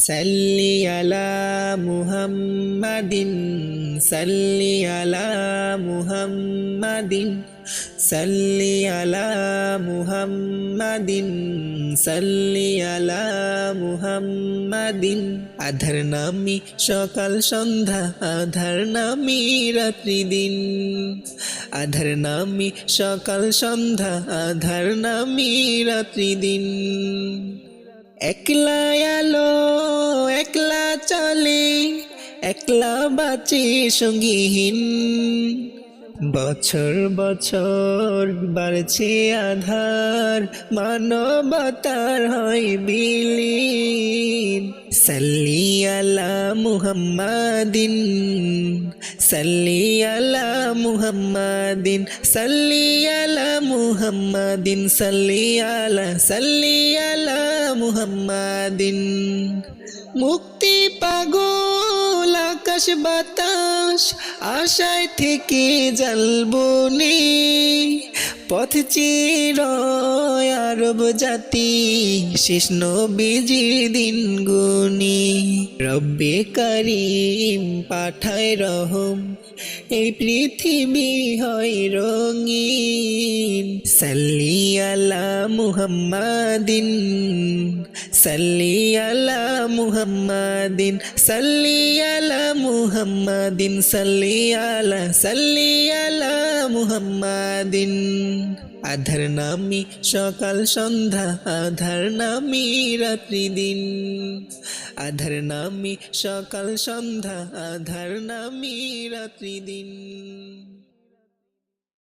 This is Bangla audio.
সাল্লি আলা মুহাম্মাদিন সাল্লি আলা মুহাম্মাদিন সাল্লি আলা মুহাম্মাদিন সাল্লি আলা মুহাম্মাদিন আধার নামি সকাল সন্ধ্যা আধার নামি রাত্রি দিন আধার নামি সকাল সন্ধ্যা আধার নামি রাত্রি দিন একলা আলো একলা চলে একলা বাঁচে সঙ্গীহীন বছর বছর বাড়ছে আধার মানবতার হয় বিলীন সাল্লি আলা মুহাম্মাদিন সাল্লি আলা মুহাম্মাদিন সাল্লি আলা মুহাম্মাদিন সাল্লি আলা মুহাম্মাদিন মুক্তি পাগল আকাশ বাতাস আশায় থেকে জ্বালবনি পথ চির আরব জাতি শেষ নবীজির দিন গুনি রব্বে করিম পাঠায় রহম এই পৃথিবী হয় রঙিন সাল্লি আলা মুহাম্মাদিন সাল্লি আলা মুহাম্মাদিন সাল্লি আলা মুহাম্মাদিন সাল্লি আলা মুহাম্মাদিন আধার নামি সকাল সন্ধ্যা আধার নামি রাত্রি দিন আধার নামি সকাল সন্ধ্যা আধার নামি রাত্রি দিন।